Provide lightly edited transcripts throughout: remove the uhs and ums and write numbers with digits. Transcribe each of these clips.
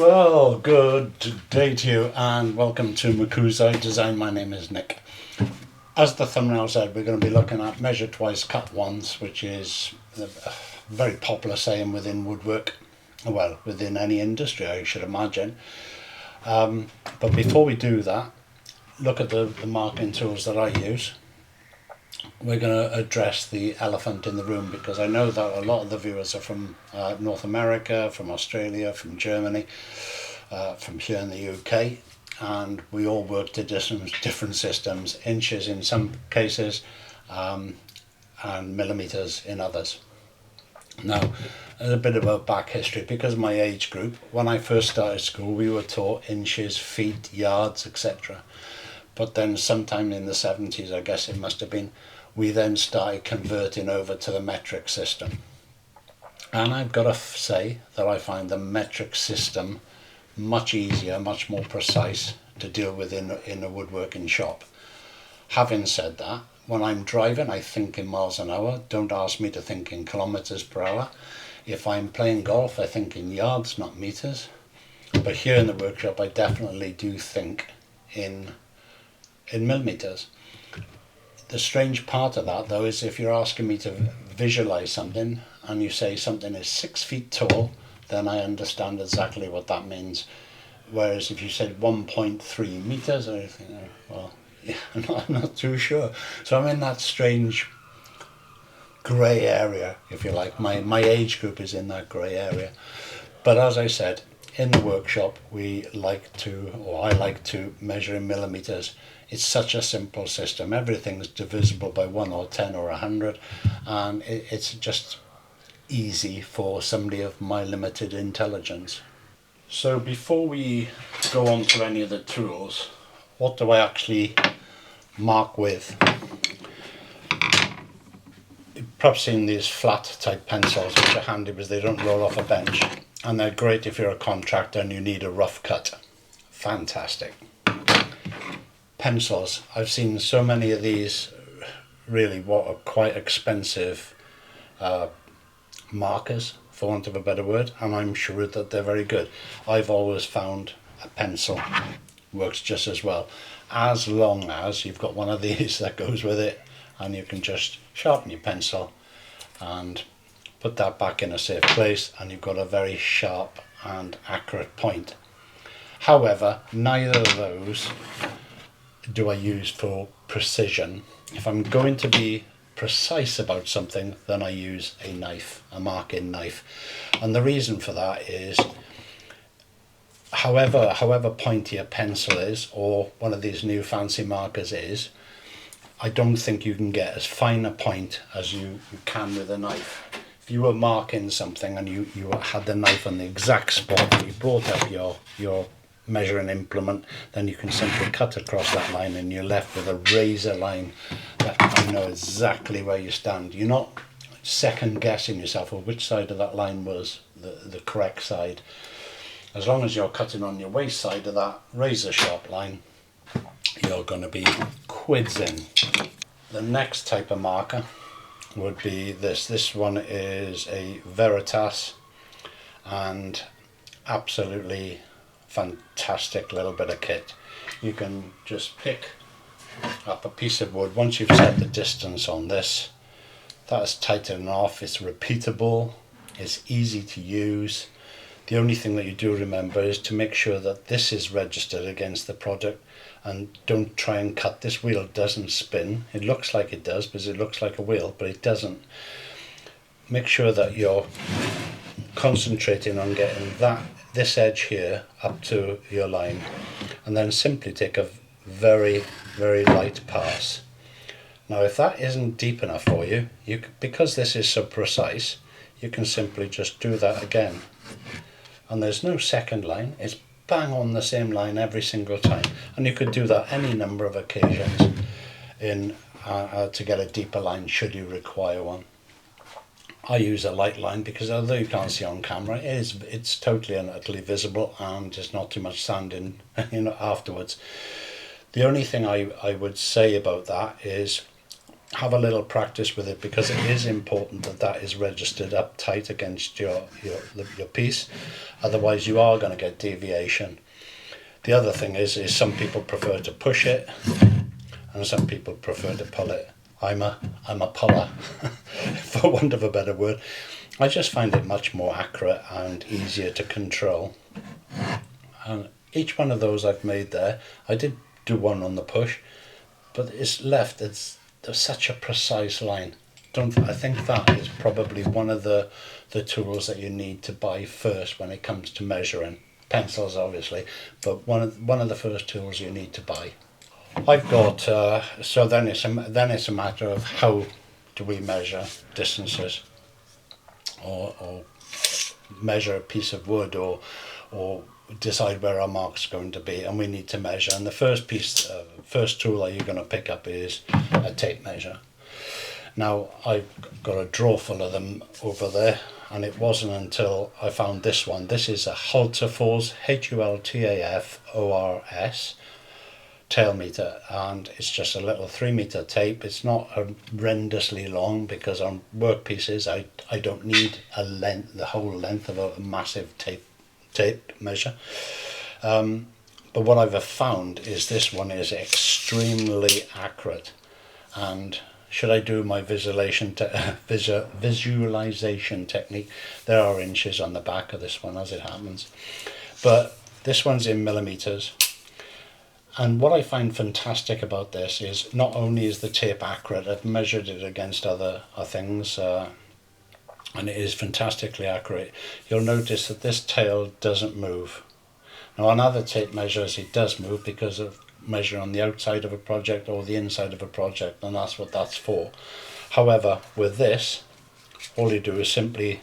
Well, good day to you and welcome to Mokuzai Design. My name is Nick. As the thumbnail said, we're going to be looking at measure twice, cut once, which is a very popular saying within woodwork, well, within any industry, I should imagine. But before we do that, look at the marking tools that I use. We're going to address the elephant in the room, because I know that a lot of the viewers are from North America, from Australia, from Germany, from here in the UK, and we all work to different systems, inches in some cases, and millimeters in others. Now, a bit of a back history. Because of my age group, when I first started school, we were taught inches, feet, yards, etc. But then sometime in the 70s, I guess it must have been, we then started converting over to the metric system. And I've got to say that I find the metric system much easier, much more precise to deal with in a woodworking shop. Having said that, when I'm driving, I think in miles an hour. Don't ask me to think in kilometers per hour. If I'm playing golf, I think in yards, not meters. But here in the workshop, I definitely do think in millimeters. The strange part of that, though, is if you're asking me to visualize something and you say something is 6 feet tall, then I understand exactly what that means. Whereas if you said 1.3 meters, I think, well, yeah, I'm not too sure. So I'm in that strange grey area, if you like. My age group is in that grey area. But as I said, in the workshop, I like to measure in millimeters. It's such a simple system. Everything's divisible by 1 or 10 or 100, and it's just easy for somebody of my limited intelligence. So before we go on to any of the tools, what do I actually mark with? You've probably seen these flat type pencils, which are handy because they don't roll off a bench, and they're great if you're a contractor and you need a rough cut. Fantastic. Pencils, I've seen so many of these, really what are quite expensive markers, for want of a better word, and I'm sure that they're very good. I've always found a pencil works just as well, as long as you've got one of these that goes with it, and you can just sharpen your pencil and put that back in a safe place, and you've got a very sharp and accurate point. However, neither of those do I use for precision. If I'm going to be precise about something, then I use a knife, a marking knife. And the reason for that is, however pointy a pencil is, or one of these new fancy markers is, I don't think you can get as fine a point as you can with a knife. If you were marking something and you had the knife on the exact spot and you brought up your measuring implement, then you can simply cut across that line and you're left with a razor line that you know exactly where you stand. You're not second guessing yourself or which side of that line was the correct side. As long as you're cutting on your waist side of that razor sharp line, you're going to be quids in. The next type of marker would be this. This one is a Veritas, and absolutely fantastic little bit of kit. You can just pick up a piece of wood. Once you've set the distance on this, that's tightened off. It's repeatable, it's easy to use. The only thing that you do remember is to make sure that this is registered against the product, and don't try and cut. This wheel doesn't spin. It looks like it does because it looks like a wheel, but it doesn't. Make sure that you're concentrating on getting this edge here up to your line, and then simply take a very, very light pass. Now if that isn't deep enough for you, because this is so precise, you can simply just do that again, and there's no second line. It's bang on the same line every single time, and you could do that any number of occasions in to get a deeper line should you require one. I use a light line because although you can't see on camera, it's totally and utterly visible, and there's not too much sanding afterwards. The only thing I would say about that is have a little practice with it, because it is important that that is registered up tight against your piece. Otherwise you are going to get deviation. The other thing is some people prefer to push it and some people prefer to pull it. I'm a puller, for want of a better word. I just find it much more accurate and easier to control. And each one of those I've made there, I did do one on the push, but it's left, there's such a precise line. I think that is probably one of the tools that you need to buy first when it comes to measuring. Pencils obviously, but one of the first tools you need to buy. I've got so then it's a matter of how do we measure distances, or measure a piece of wood, or decide where our mark's going to be, and we need to measure. And the first tool that you're going to pick up is a tape measure. Now I've got a drawer full of them over there, and it wasn't until I found this one. This is a Hultafors, Hultafors tail meter, and it's just a little 3 meter tape. It's not horrendously long, because on work pieces I don't need the whole length of a massive tape measure. But what I've found is this one is extremely accurate, and should I do my visualization technique, there are inches on the back of this one as it happens, but this one's in millimeters. And what I find fantastic about this is not only is the tape accurate, I've measured it against other things, and it is fantastically accurate. You'll notice that this tail doesn't move. Now on other tape measures it does move, because of measuring on the outside of a project or the inside of a project, and that's what that's for. However, with this, all you do is simply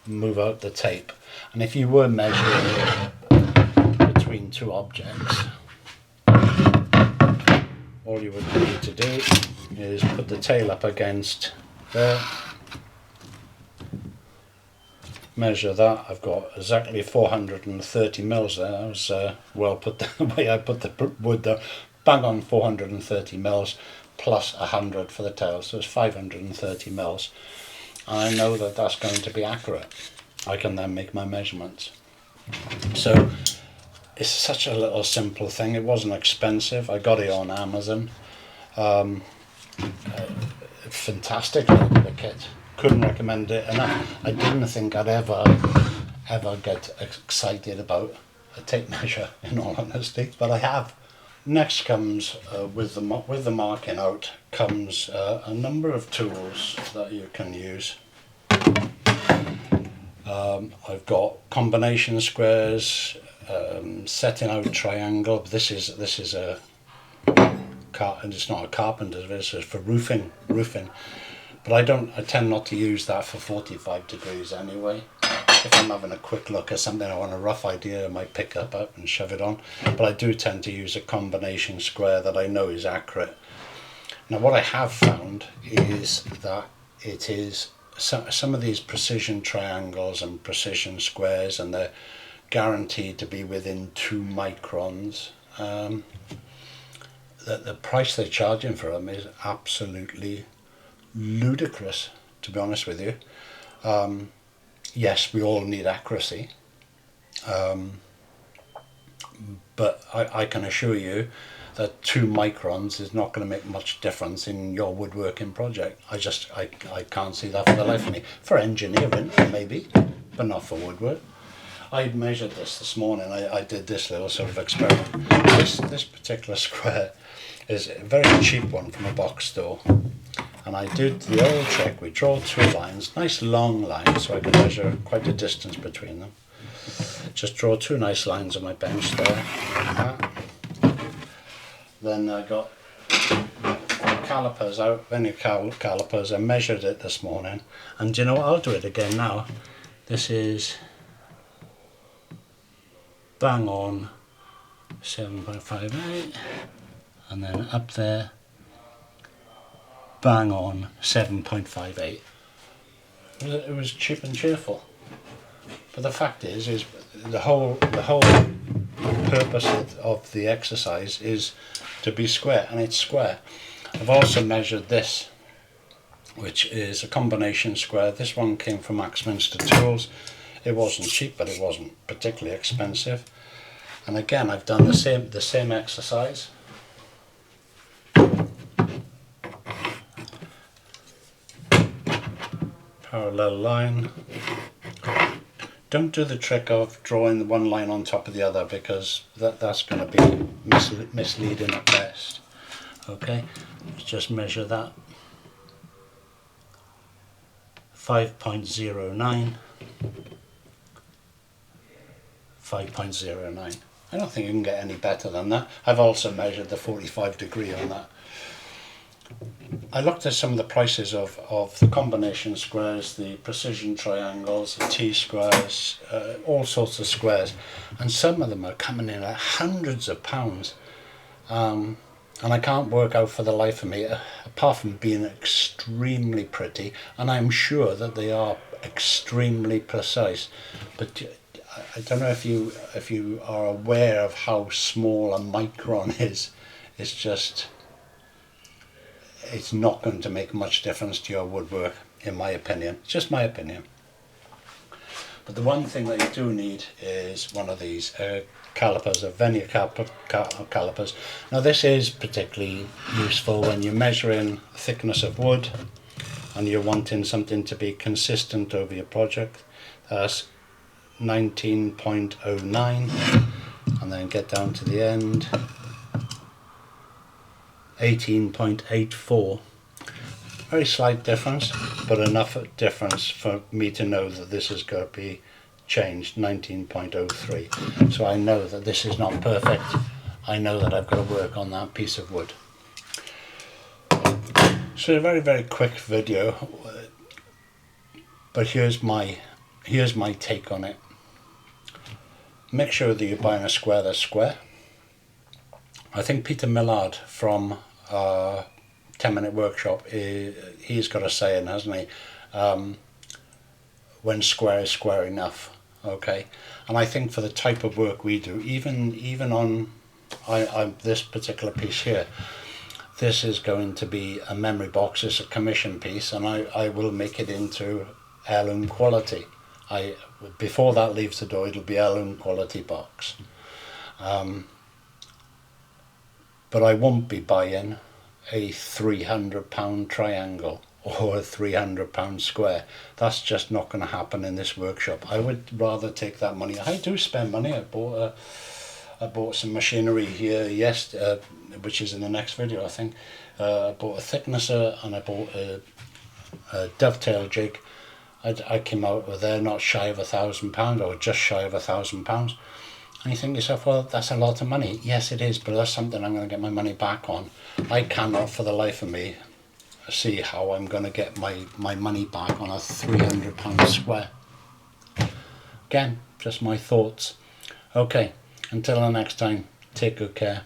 move out the tape. And if you were measuring between two objects, all you would need to do is put the tail up against there, measure that. I've got exactly 430 mils there. That was well put, the way I put the wood there. Bang on 430 mils plus 100 for the tail, so it's 530 mils. And I know that that's going to be accurate. I can then make my measurements. So it's such a little simple thing. It wasn't expensive. I got it on Amazon. Fantastic, the kit. Couldn't recommend it enough. I didn't think I'd ever get excited about a tape measure, in all honesty, but I have. Next comes with the marking out comes a number of tools that you can use. I've got combination squares, setting out triangle. This is a and it's not a carpenter's. This is for roofing. But I tend not to use that for 45 degrees anyway. If I'm having a quick look at something, I want a rough idea, I might pick up and shove it on. But I do tend to use a combination square that I know is accurate. Now what I have found is that it is some of these precision triangles and precision squares, and they're guaranteed to be within 2 microns. The price they're charging for them is absolutely ludicrous, to be honest with you. Yes, we all need accuracy, but I can assure you that 2 microns is not going to make much difference in your woodworking project. I can't see that for the life of me. For engineering maybe, but not for woodwork. I measured this morning. I did this little sort of experiment. This particular square is a very cheap one from a box store. And I did the old trick. We draw 2 lines, nice long lines, so I can measure quite a distance between them. Just draw 2 nice lines on my bench there. Then I got calipers out, vernier calipers. I measured it this morning. And you know what? I'll do it again now. This is bang on 7.58. And then up there, bang on 7.58. It was cheap and cheerful. But the fact is the whole purpose of the exercise is to be square, and it's square. I've also measured this which is a combination square. This one came from Axminster Tools. It wasn't cheap, but it wasn't particularly expensive. And again, I've done the same exercise. Parallel line. Don't do the trick of drawing one line on top of the other, because that's going to be misleading at best. Okay, let's just measure that. 5.09. 5.09. I don't think you can get any better than that. I've also measured the 45 degree on that. I looked at some of the prices of the combination squares, the precision triangles, the T-squares, all sorts of squares, and some of them are coming in at hundreds of pounds, and I can't work out for the life of me, apart from being extremely pretty, and I'm sure that they are extremely precise. But I don't know if you are aware of how small a micron is. It's just, it's not going to make much difference to your woodwork, in my opinion. It's just my opinion. But the one thing that you do need is one of these calipers, a vernier calipers. Now this is particularly useful when you're measuring thickness of wood and you're wanting something to be consistent over your project. That's 19.09, and then get down to the end, 18.84. Very slight difference, but enough difference for me to know that this is going to be changed, 19.03. So I know that this is not perfect. I know that I've got to work on that piece of wood. So a very, very quick video, but here's my take on it. Make sure that you're buying a square that's square. I think Peter Millard from 10-Minute Workshop, he's got a saying, hasn't he? When square is square enough. Okay, and I think for the type of work we do, even on this particular piece here, this is going to be a memory box. It's a commission piece, and I will make it into heirloom quality. Before that leaves the door, it'll be heirloom quality box. But I won't be buying a £300 triangle or a £300 square. That's just not going to happen in this workshop. I would rather take that money. I do spend money. I bought some machinery here yesterday, which is in the next video, I think. I bought a thicknesser and I bought a dovetail jig. I came out with there not shy of £1,000, or just shy of £1,000. And you think to yourself, well, that's a lot of money. Yes, it is, but that's something I'm going to get my money back on. I cannot for the life of me see how I'm going to get my money back on a £300 square. Again, just my thoughts. Okay, until the next time, take good care.